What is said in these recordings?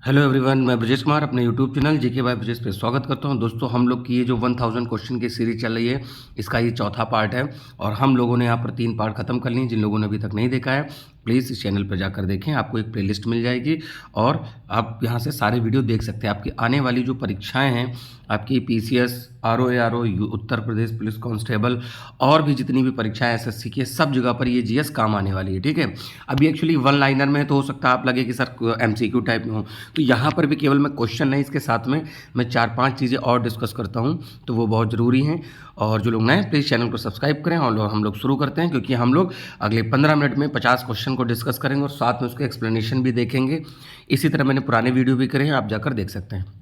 Hello everyone, मैं ब्रजेश कुमार अपने YouTube channel GK by Brajesh पे स्वागत करता हूं। दोस्तों, हम लोग की ये जो 1000 क्वेश्चन की सीरीज चल रही है, इसका ये चौथा पार्ट है और हम लोगों ने यहाँ पर 3 पार्ट खत्म कर लिए। जिन लोगों ने अभी तक नहीं देखा है, प्लीज़ इस चैनल पर जाकर देखें। आपको एक प्लेलिस्ट मिल जाएगी और आप यहाँ से सारे वीडियो देख सकते हैं। आपकी आने वाली जो परीक्षाएँ हैं, आपकी PCS, RO Uttar Pradesh police constable और भी जितनी भी परीक्षाएं एसएससी की, सब जगह पर ये जीएस काम आने वाली है। ठीक है, अभी एक्चुअली वन लाइनर में तो हो सकता है आप लगे कि सर एमसीक्यू टाइप में हो, तो यहाँ पर भी केवल मैं क्वेश्चन नहीं, इसके साथ में मैं 4-5 चीज़ें और डिस्कस करता हूँ, तो वो बहुत ज़रूरी हैं। और जो लोग नए, प्लीज़ चैनल को सब्सक्राइब करें और हम लोग शुरू करते हैं, क्योंकि हम लोग अगले 15 मिनट में 50 क्वेश्चन को डिस्कस करेंगे और साथ में उसके एक्सप्लेनेशन भी देखेंगे। इसी तरह मैंने पुराने वीडियो भी करे हैं, आप जाकर देख सकते हैं।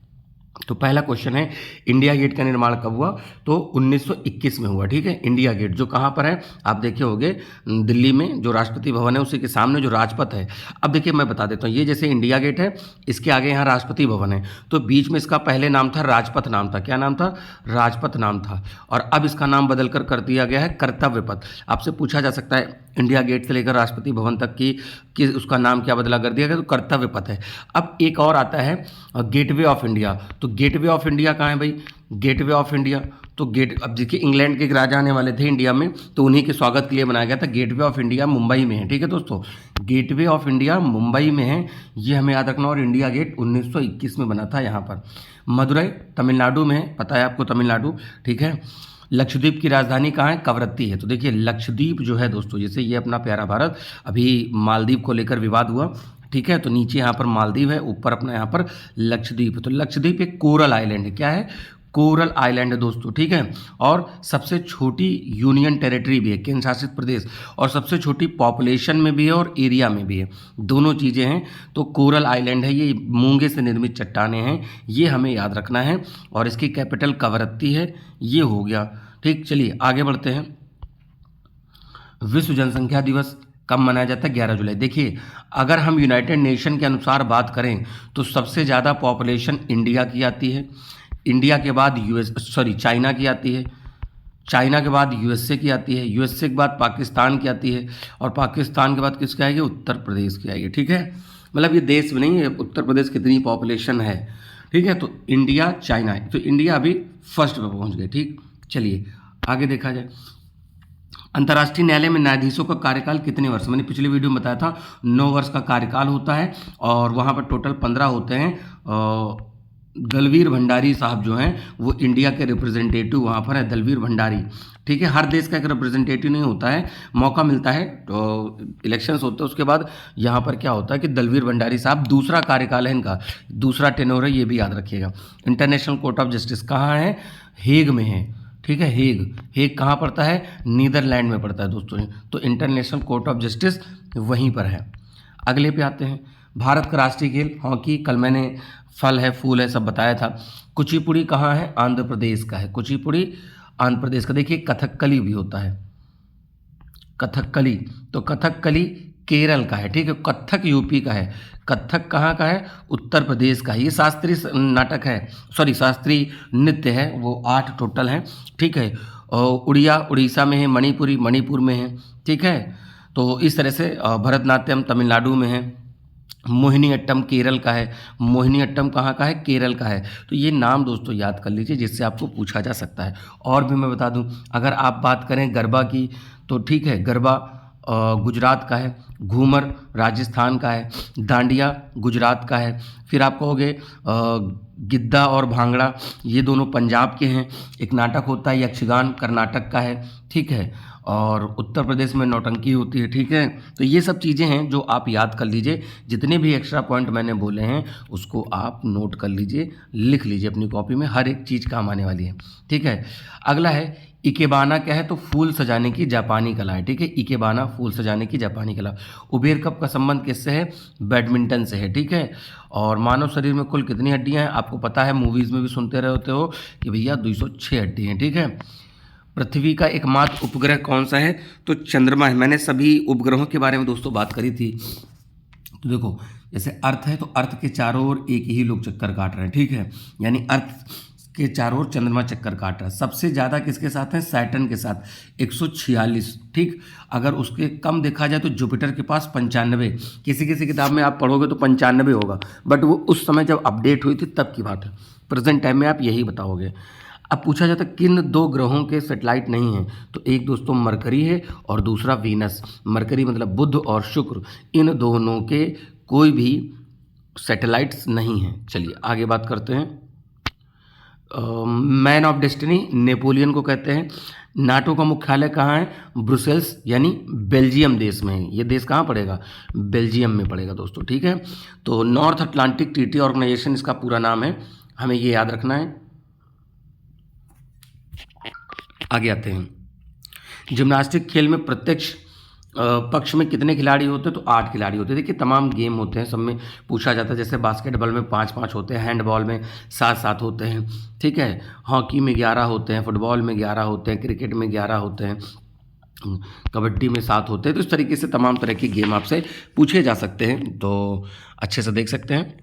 तो पहला क्वेश्चन है, इंडिया गेट का निर्माण कब हुआ? तो 1921 में हुआ। ठीक है, इंडिया गेट जो कहाँ पर है, आप देखे होंगे दिल्ली में जो राष्ट्रपति भवन है उसी के सामने जो राजपथ है। अब देखिए मैं बता देता हूँ, ये जैसे इंडिया गेट है, इसके आगे यहाँ राष्ट्रपति भवन है, तो बीच में इसका पहले नाम था राजपथ नाम था। क्या नाम था? राजपथ नाम था। और अब इसका नाम बदल कर दिया गया है कर्तव्य पथ। आपसे पूछा जा सकता है इंडिया गेट से लेकर राष्ट्रपति भवन तक कि उसका नाम क्या बदला कर दिया गया, तो कर्तव्य पथ है। अब एक और आता है गेटवे ऑफ इंडिया। तो गेटवे ऑफ इंडिया कहाँ है भाई? गेटवे ऑफ इंडिया तो अब देखिए इंग्लैंड के एक राजा आने वाले थे इंडिया में, तो उन्हीं के स्वागत के लिए बनाया गया था। गेटवे ऑफ इंडिया मुंबई में है। ठीक है दोस्तों, गेटवे ऑफ इंडिया मुंबई में है, ये हमें याद रखना। और इंडिया गेट 1921 में बना था यहाँ पर। मदुरई तमिलनाडु में है, पता है आपको, तमिलनाडु। ठीक है, लक्षद्वीप की राजधानी कहाँ है? कवरत्ती है। तो देखिए लक्षद्वीप जो है दोस्तों, जैसे ये अपना प्यारा भारत, अभी मालदीव को लेकर विवाद हुआ। ठीक है, तो नीचे यहाँ पर मालदीव है, ऊपर अपना यहाँ पर लक्षद्वीप है। तो लक्षद्वीप एक कोरल आइलैंड है। क्या है? कोरल आइलैंड है दोस्तों। ठीक है, और सबसे छोटी यूनियन टेरिटरी भी है, केंद्र शासित प्रदेश, और सबसे छोटी पॉपुलेशन में भी है और एरिया में भी है, दोनों चीज़ें हैं। तो कोरल आइलैंड है, ये मूंगे से निर्मित चट्टानें हैं, ये हमें याद रखना है। और इसकी कैपिटल कवरत्ती है। ये हो गया। ठीक, चलिए आगे बढ़ते हैं। विश्व जनसंख्या दिवस कब मनाया जाता है? 11 जुलाई। देखिए, अगर हम यूनाइटेड नेशन के अनुसार बात करें तो सबसे ज़्यादा पॉपुलेशन इंडिया की आती है, इंडिया के बाद चाइना की आती है, चाइना के बाद यूएसए की आती है, यूएसए के बाद पाकिस्तान की आती है, और पाकिस्तान के बाद किसकी आएगी? उत्तर प्रदेश की आएगी। ठीक है, मतलब ये देश में नहीं है, उत्तर प्रदेश कितनी पॉपुलेशन है। ठीक है, तो इंडिया चाइना है, तो इंडिया अभी फर्स्ट पे पहुंच गए। ठीक, चलिए आगे देखा जाए। अंतर्राष्ट्रीय न्यायालय में न्यायाधीशों का कार्यकाल कितने वर्ष? मैंने पिछले वीडियो में बताया था 9 वर्ष का कार्यकाल होता है, और वहाँ पर टोटल 15 होते हैं। दलवीर भंडारी साहब जो हैं वो इंडिया के रिप्रेजेंटेटिव वहाँ पर है, दलवीर भंडारी। ठीक है, हर देश का एक रिप्रेजेंटेटिव नहीं होता है, मौका मिलता है तो इलेक्शंस होते हैं, उसके बाद यहाँ पर क्या होता है कि दलवीर भंडारी साहब, दूसरा कार्यकाल है इनका, दूसरा टेनोर है, ये भी याद रखिएगा। इंटरनेशनल कोर्ट ऑफ जस्टिस कहाँ है? हेग में है। ठीक है, हेग कहाँ पड़ता है? नीदरलैंड में पड़ता है दोस्तों। तो इंटरनेशनल कोर्ट ऑफ जस्टिस वहीं पर है। अगले पे आते हैं। भारत का राष्ट्रीय खेल हॉकी, कल मैंने फल है फूल है सब बताया था। कुचिपुड़ी कहाँ है? आंध्र प्रदेश का है। कुचिपुड़ी आंध्र प्रदेश का। देखिए कथकली भी होता है, कथकली, तो कथकली केरल का है। ठीक है, कथक यूपी का है। कथक कहाँ का है? उत्तर प्रदेश का है। ये शास्त्रीय नाटक है, शास्त्रीय नृत्य है, वो 8 टोटल हैं। ठीक है, और उड़िया उड़ीसा में है, मणिपुरी मणिपुर में है। ठीक है, तो इस तरह से भरतनाट्यम तमिलनाडु में है, मोहिनी अट्टम केरल का है। मोहिनी अट्टम कहाँ का है? केरल का है। तो ये नाम दोस्तों याद कर लीजिए, जिससे आपको पूछा जा सकता है। और भी मैं बता दूं, अगर आप बात करें गरबा की, तो ठीक है, गरबा गुजरात का है, घूमर राजस्थान का है, डांडिया गुजरात का है। फिर आप कहोगे गिद्दा और भांगड़ा, ये दोनों पंजाब के हैं। एक नाटक होता है यक्षगान, कर्नाटक का है। ठीक है, और उत्तर प्रदेश में नौटंकी होती है। ठीक है, तो ये सब चीज़ें हैं जो आप याद कर लीजिए। जितने भी एक्स्ट्रा पॉइंट मैंने बोले हैं उसको आप नोट कर लीजिए, लिख लीजिए अपनी कॉपी में, हर एक चीज़ काम आने वाली है। ठीक है, अगला है इकेबाना। क्या है? तो फूल सजाने की जापानी कला है। ठीक है, इकेबाना फूल सजाने की जापानी कला। उबेर कप का संबंध किससे है? बैडमिंटन से है। ठीक है, और मानव शरीर में कुल कितनी हड्डियां हैं? आपको पता है, मूवीज़ में भी सुनते रहे होते हो कि भैया 206 हड्डी हैं। ठीक है, पृथ्वी का एकमात्र उपग्रह कौन सा है? तो चंद्रमा है। मैंने सभी उपग्रहों के बारे में दोस्तों बात करी थी। तो देखो, जैसे अर्थ है तो अर्थ के चारों ओर एक ही लोग चक्कर काट रहे हैं। ठीक है, यानी अर्थ के चारों ओर चंद्रमा चक्कर काट रहा है। सबसे ज़्यादा किसके साथ है? सैटर्न के साथ 146। ठीक, अगर उसके कम देखा जाए तो जुपिटर के पास 95। किसी किसी किताब में आप पढ़ोगे तो 95 होगा, बट वो उस समय जब अपडेट हुई थी तब की बात है। प्रेजेंट टाइम में आप यही बताओगे। अब पूछा जाता है किन दो ग्रहों के सैटेलाइट नहीं हैं, तो एक दोस्तों मरकरी है और दूसरा वीनस। मरकरी मतलब बुध और शुक्र, इन दोनों के कोई भी सैटेलाइट्स नहीं हैं। चलिए आगे बात करते हैं। मैन ऑफ डेस्टिनी नेपोलियन को कहते हैं। नाटो का मुख्यालय कहाँ है? ब्रुसेल्स यानी बेल्जियम देश में है। ये देश कहाँ पड़ेगा? बेल्जियम में पड़ेगा दोस्तों। ठीक है, तो नॉर्थ अटलांटिक ट्रीटी ऑर्गेनाइजेशन इसका पूरा नाम है, हमें ये याद रखना है। आगे आते हैं। जिम्नास्टिक खेल में प्रत्यक्ष पक्ष में कितने खिलाड़ी होते हैं? तो 8 खिलाड़ी होते हैं। देखिए तमाम गेम होते हैं, सब में पूछा जाता है। जैसे बास्केटबॉल में 5-5 होते हैं, हैंडबॉल में 7-7 होते हैं। ठीक है, हॉकी में 11 होते हैं, फुटबॉल में 11 होते हैं, क्रिकेट में 11 होते हैं, कबड्डी में 7 होते हैं। तो इस तरीके से तमाम तरह के गेम आपसे पूछे जा सकते हैं, तो अच्छे से देख सकते हैं।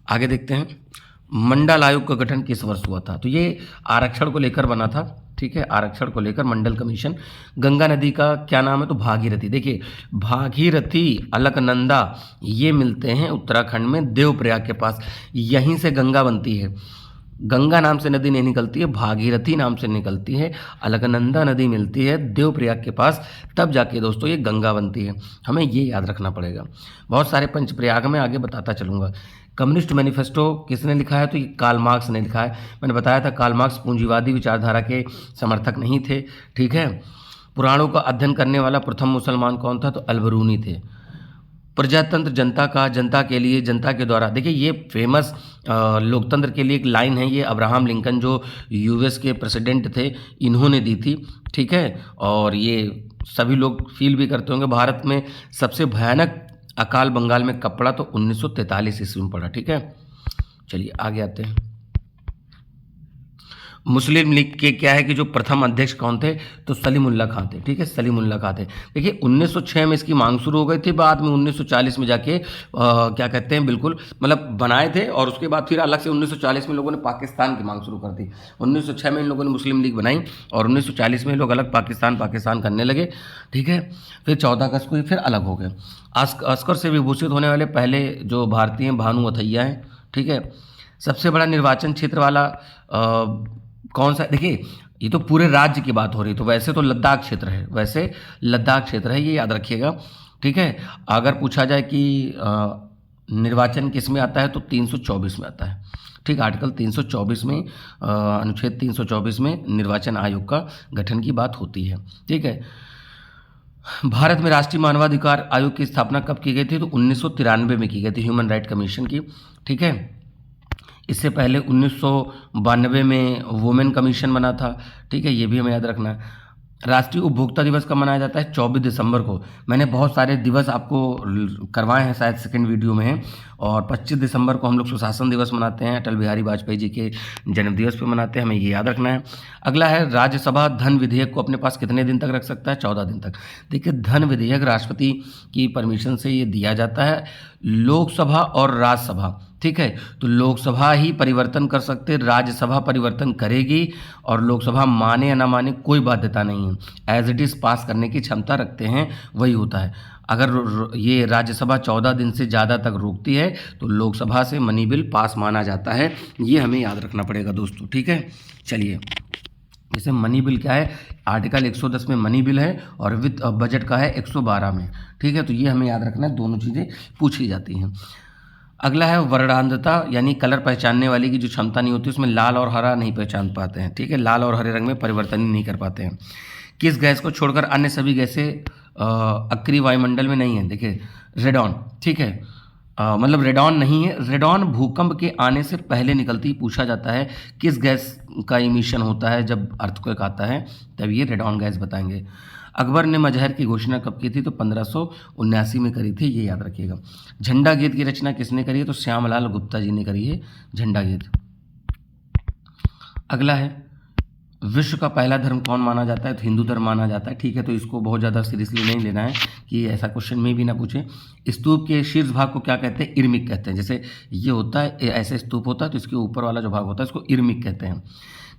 आगे देखते हैं। मंडल आयोग का गठन किस वर्ष हुआ था? तो ये आरक्षण को लेकर बना था। ठीक है, आरक्षण को लेकर मंडल कमीशन। गंगा नदी का क्या नाम है? तो भागीरथी। देखिए भागीरथी, अलकनंदा ये मिलते हैं उत्तराखंड में देवप्रयाग के पास, यहीं से गंगा बनती है। गंगा नाम से नदी नहीं निकलती है, भागीरथी नाम से निकलती है। अलकनंदा नदी मिलती है देवप्रयाग के पास, तब जाके दोस्तों ये गंगा बनती है। हमें ये याद रखना पड़ेगा। बहुत सारे पंचप्रयाग में आगे बताता चलूँगा। कम्युनिस्ट मैनिफेस्टो किसने लिखा है? तो ये कार्ल मार्क्स ने लिखा है। मैंने बताया था कार्ल मार्क्स पूंजीवादी विचारधारा के समर्थक नहीं थे। ठीक है, पुराणों का अध्ययन करने वाला प्रथम मुसलमान कौन था? तो अलबरूनी थे। प्रजातंत्र जनता का, जनता के लिए, जनता के द्वारा। देखिए ये फेमस लोकतंत्र के लिए एक लाइन है, ये अब्राहम लिंकन जो यूएस के प्रेसिडेंट थे इन्होंने दी थी। ठीक है, और ये सभी लोग फील भी करते होंगे। भारत में सबसे भयानक अकाल बंगाल में कब पड़ा? तो 1943 ईस्वी में पड़ा। ठीक है, चलिए आगे आते हैं। मुस्लिम लीग के क्या है कि जो प्रथम अध्यक्ष कौन थे? तो सलीमुल्लाह खां थे। ठीक है, सलीमुल्लाह खां थे। देखिए 1906 में इसकी मांग शुरू हो गई थी, बाद में 1940 में जाके क्या कहते हैं, बिल्कुल मतलब बनाए थे, और उसके बाद फिर अलग से 1940 में लोगों ने पाकिस्तान की मांग शुरू कर दी। 1906 में इन लोगों ने मुस्लिम लीग बनाई और 1940 में लोग अलग पाकिस्तान करने लगे। ठीक है, फिर 14 अगस्त को फिर अलग हो गए। ऑस्कर से विभूषित होने वाले पहले जो भारतीय भानु अथैया हैं। ठीक है, सबसे बड़ा निर्वाचन क्षेत्र वाला कौन सा? देखिए ये तो पूरे राज्य की बात हो रही है, तो वैसे तो लद्दाख क्षेत्र है, वैसे लद्दाख क्षेत्र है, ये याद रखिएगा। ठीक है, अगर पूछा जाए कि निर्वाचन किस में आता है तो 324 में आता है। ठीक, आर्टिकल 324 में अनुच्छेद 324 में निर्वाचन आयोग का गठन की बात होती है। ठीक है, भारत में राष्ट्रीय मानवाधिकार आयोग की स्थापना कब की गई थी? तो 1993 में की गई थी, ह्यूमन राइट कमीशन की। ठीक है, इससे पहले 1992 में वुमेन कमीशन बना था। ठीक है, ये भी हमें याद रखना है। राष्ट्रीय उपभोक्ता दिवस कब मनाया जाता है? 24 दिसंबर को। मैंने बहुत सारे दिवस आपको करवाए हैं, शायद सेकंड वीडियो में हैं। और 25 दिसंबर को हम लोग सुशासन दिवस मनाते हैं, अटल बिहारी वाजपेयी जी के जन्मदिवस पे मनाते हैं, हमें ये याद रखना है। अगला है राज्यसभा धन विधेयक को अपने पास कितने दिन तक रख सकता है? 14 दिन तक। देखिए धन विधेयक राष्ट्रपति की परमिशन से ये दिया जाता है। लोकसभा और राज्यसभा, ठीक है, तो लोकसभा ही परिवर्तन कर सकते, राज्यसभा परिवर्तन करेगी, और लोकसभा माने या ना माने कोई बाध्यता नहीं है, एज इट इज़ पास करने की क्षमता रखते हैं, वही होता है। अगर ये राज्यसभा 14 दिन से ज़्यादा तक रोकती है तो लोकसभा से मनी बिल पास माना जाता है, ये हमें याद रखना पड़ेगा दोस्तों। ठीक है, चलिए जैसे मनी बिल क्या है, आर्टिकल 110 में मनी बिल है और वित्त बजट का है 112 में। ठीक है, तो ये हमें याद रखना है, दोनों चीज़ें पूछी जाती हैं। अगला है वर्णांधता, यानी कलर पहचानने वाली की जो क्षमता नहीं होती, उसमें लाल और हरा नहीं पहचान पाते हैं। ठीक है, लाल और हरे रंग में परिवर्तन ही नहीं कर पाते हैं। किस गैस को छोड़कर अन्य सभी गैसें अक्रिय वायुमंडल में नहीं है? देखिए रेडॉन। ठीक है, मतलब रेडॉन नहीं है, रेडॉन भूकंप के आने से पहले निकलती। पूछा जाता है किस गैस का इमिशन होता है जब अर्थक्वेक आता है, तब ये रेडॉन गैस बताएंगे। अकबर ने मजहर की घोषणा कब की थी? तो 1579 में करी थी, ये याद रखिएगा। झंडा गीत की रचना किसने करी है? तो श्यामलाल गुप्ता जी ने करी है झंडा गीत। अगला है विश्व का पहला धर्म कौन माना जाता है? तो हिंदू धर्म माना जाता है। ठीक है, तो इसको बहुत ज़्यादा सीरियसली नहीं लेना है कि ऐसा क्वेश्चन में भी ना पूछे। स्तूप के शीर्ष भाग को क्या कहते हैं? इर्मिक कहते हैं। जैसे ये होता है, ऐसे स्तूप होता है, तो इसके ऊपर वाला जो भाग होता है इसको इर्मिक कहते हैं।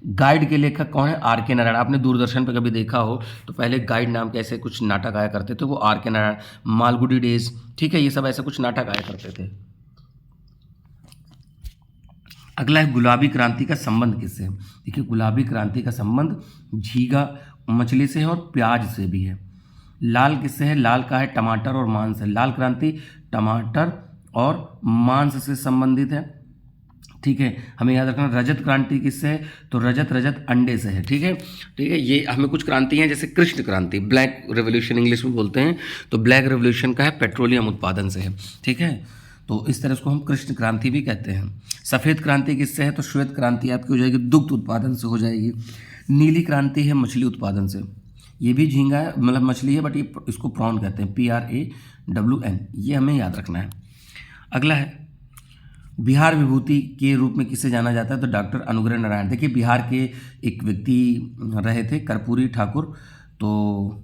गाइड के लेखक कौन है? आर के नारायण। आपने दूरदर्शन पे कभी देखा हो तो पहले गाइड नाम के ऐसे कुछ नाटक आया करते थे, वो आर के नारायण, मालगुडी डेज, ठीक है, ये सब ऐसे कुछ नाटक आया करते थे। अगला है गुलाबी क्रांति का संबंध किससे है? देखिए, गुलाबी क्रांति का संबंध झींगा मछली से है और प्याज से भी है। लाल किससे है? लाल का है टमाटर और मांस है। लाल क्रांति टमाटर और मांस से संबंधित है। ठीक है, हमें याद रखना। रजत क्रांति किससे है? तो रजत अंडे से है। ठीक है, ठीक है, ये हमें कुछ क्रांति हैं, जैसे कृष्ण क्रांति, ब्लैक रेवोल्यूशन इंग्लिश में बोलते हैं, तो ब्लैक रेवोल्यूशन का है पेट्रोलियम उत्पादन से है। ठीक है, तो इस तरह उसको हम कृष्ण क्रांति भी कहते हैं। सफ़ेद क्रांति किससे है? तो श्वेत क्रांति आपकी हो जाएगी दुग्ध उत्पादन से हो जाएगी। नीली क्रांति है मछली उत्पादन से। ये भी झींगा है, मतलब मछली है, बट ये इसको प्रॉन कहते हैं, PRAWN, ये हमें याद रखना है। अगला है बिहार विभूति के रूप में किसे जाना जाता है? तो डॉक्टर अनुग्रह नारायण। देखिए, बिहार के एक व्यक्ति रहे थे कर्पूरी ठाकुर, तो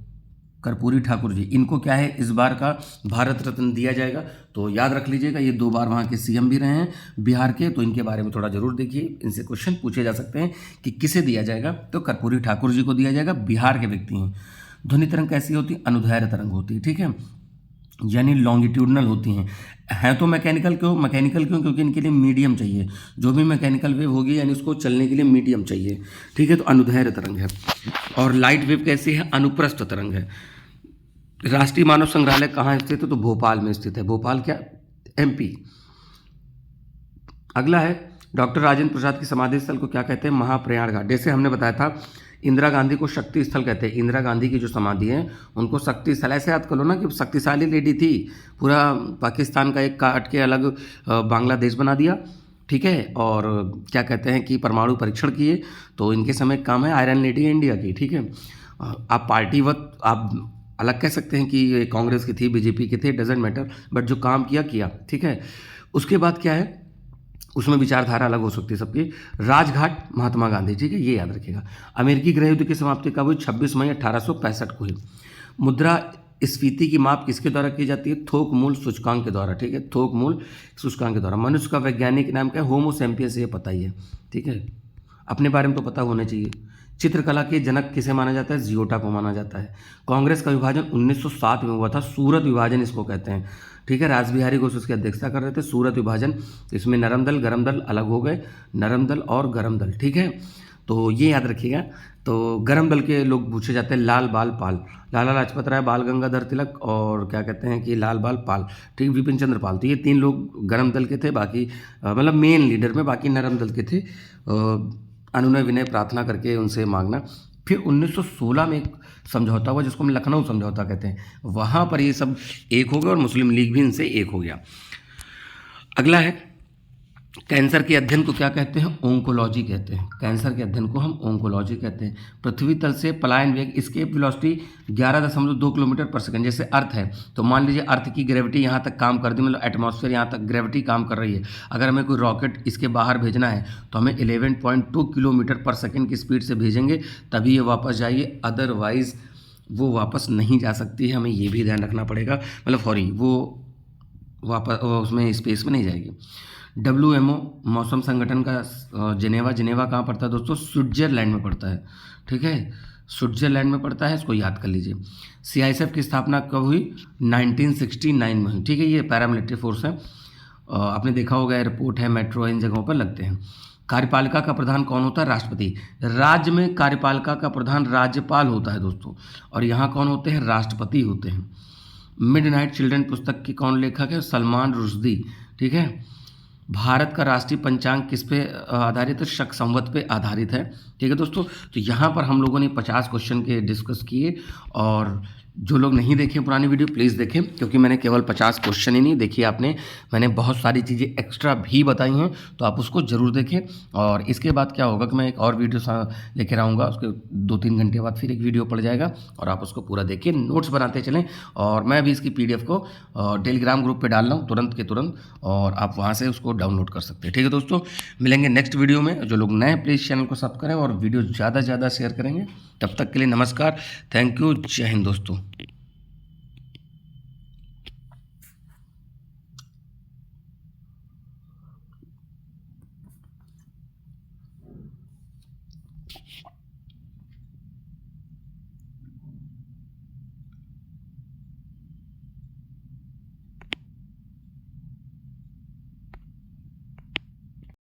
कर्पूरी ठाकुर जी, इनको क्या है इस बार का भारत रत्न दिया जाएगा, तो याद रख लीजिएगा। ये 2 बार वहाँ के CM भी रहे हैं बिहार के, तो इनके बारे में थोड़ा जरूर देखिए, इनसे क्वेश्चन पूछे जा सकते हैं कि किसे दिया जाएगा, तो कर्पूरी ठाकुर जी को दिया जाएगा, बिहार के व्यक्ति हैं। ध्वनि तरंग कैसी होती है? अनुदैर्घ्य तरंग होती है। ठीक है, यानी लॉन्गिट्यूडनल होती हैं तो मैकेनिकल क्यों? क्योंकि इनके लिए मीडियम चाहिए, जो भी मैकेनिकल वेव होगी यानी उसको चलने के लिए मीडियम चाहिए। ठीक है, तो अनुदैर्घ्य तरंग है। और लाइट वेव कैसी है? अनुप्रस्थ तरंग है। राष्ट्रीय मानव संग्रहालय कहाँ स्थित है? तो भोपाल में स्थित है। भोपाल क्या? MP। अगला है डॉक्टर राजेंद्र प्रसाद की समाधि स्थल को क्या कहते हैं? महाप्रयाण घाट। जैसे हमने बताया था इंदिरा गांधी को शक्ति स्थल कहते हैं। इंदिरा गांधी की जो समाधि है उनको शक्ति स्थल, ऐसे याद कर लो ना कि शक्तिशाली लेडी थी, पूरा पाकिस्तान का एक काट के अलग बांग्लादेश बना दिया। ठीक है, और क्या कहते हैं कि परमाणु परीक्षण किए, तो इनके समय काम है आयरन लेडी इंडिया की। ठीक है, आप पार्टी वक्त आप अलग कह सकते हैं कि ये कांग्रेस की थी, BJP की थी, डजेंट मैटर, बट जो काम किया। ठीक है, उसके बाद क्या है, उसमें विचारधारा अलग हो सकती है सबकी। राजघाट महात्मा गांधी। ठीक है, ये याद रखिएगा। अमेरिकी गृह युद्ध की समाप्ति कब हुई? 26 मई 1865 को हुई। मुद्रा स्फीति की माप किसके द्वारा की जाती है? थोक मूल सूचकांक के द्वारा। ठीक है, थोक मूल सूचकांक के द्वारा। मनुष्य का वैज्ञानिक नाम क्या है? होमो सैपियंस, ये पता ही है। ठीक है, अपने बारे में तो पता होना चाहिए। चित्रकला के जनक किसे माना जाता है? जियोटा को माना जाता है। कांग्रेस का विभाजन 1907 में हुआ था, सूरत विभाजन इसको कहते हैं। ठीक है, रासबिहारी घोष उसकी अध्यक्षता कर रहे थे। सूरत विभाजन, इसमें नरम दल गरम दल अलग हो गए, नरम दल और गरम दल। ठीक है, तो ये याद रखिएगा। तो गरम दल के लोग पूछे जाते हैं लाल बाल पाल, लाला लाजपत राय, बाल गंगाधर तिलक और क्या कहते हैं कि लाल बाल पाल। ठीक, विपिन चंद्र पाल। तो ये 3 लोग गरम दल के थे, बाकी मतलब मेन लीडर में, बाकी नरम दल के थे। अनुनय विनय प्रार्थना करके उनसे मांगना। फिर 1916 में एक समझौता हुआ जिसको हम लखनऊ समझौता कहते हैं, वहाँ पर ये सब एक हो गए और मुस्लिम लीग भी इनसे एक हो गया। अगला है कैंसर के अध्ययन को क्या कहते हैं? ओंकोलॉजी कहते हैं। कैंसर के अध्ययन को हम ओंकोलॉजी कहते हैं। पृथ्वी तल से पलायन वेग, एस्केप वेलोसिटी 11.2 किलोमीटर पर सेकंड। जैसे अर्थ है तो मान लीजिए अर्थ की ग्रेविटी यहाँ तक काम कर दी, मतलब एटमॉस्फेयर यहाँ तक ग्रेविटी काम कर रही है। अगर हमें कोई रॉकेट इसके बाहर भेजना है तो हमें 11.2 किलोमीटर पर सेकेंड की स्पीड से भेजेंगे, तभी ये वापस जाइए, अदरवाइज वो वापस नहीं जा सकती है। हमें ये भी ध्यान रखना पड़ेगा, मतलब सॉरी, वो वापस उसमें स्पेस में नहीं जाएगी। WMO मौसम संगठन का जिनेवा कहाँ पड़ता है दोस्तों? स्विट्जरलैंड में पड़ता है। ठीक है, स्विट्जरलैंड में पड़ता है, इसको याद कर लीजिए। CISF की स्थापना कब हुई? 1969 में हुई। ठीक है, ये पैरामिलिट्री फोर्स है। आपने देखा होगा एयरपोर्ट है, मेट्रो है, इन जगहों पर लगते हैं। कार्यपालिका का प्रधान कौन होता है? राष्ट्रपति। राज्य में कार्यपालिका का प्रधान राज्यपाल होता है दोस्तों, और यहाँ कौन होते हैं? राष्ट्रपति होते हैं। मिडनाइट चिल्ड्रन पुस्तक के कौन लेखक है? सलमान रुश्दी। ठीक है, भारत का राष्ट्रीय पंचांग किस पे आधारित है? शक संवत पे आधारित है। ठीक है दोस्तों, तो यहाँ पर हम लोगों ने 50 क्वेश्चन के डिस्कस किए और जो लोग नहीं देखे पुरानी वीडियो प्लीज़ देखें, क्योंकि मैंने केवल 50 क्वेश्चन ही नहीं देखिए आपने, मैंने बहुत सारी चीज़ें एक्स्ट्रा भी बताई हैं, तो आप उसको ज़रूर देखें। और इसके बाद क्या होगा कि मैं एक और वीडियो लेकर आऊँगा, उसके 2-3 घंटे बाद फिर एक वीडियो पड़ जाएगा और आप उसको पूरा देखिए, नोट्स बनाते चलें। और मैं अभी इसकी PDF को टेलीग्राम ग्रुप पर डाल रहा हूँ तुरंत के तुरंत, और आप वहाँ से उसको डाउनलोड कर सकते हैं। ठीक है दोस्तों, मिलेंगे नेक्स्ट वीडियो में। जो लोग नए प्लीज़ चैनल को सब्सक्राइब करें और वीडियो ज़्यादा से ज़्यादा शेयर करेंगे। तब तक के लिए नमस्कार, थैंक यू, जय हिंद दोस्तों।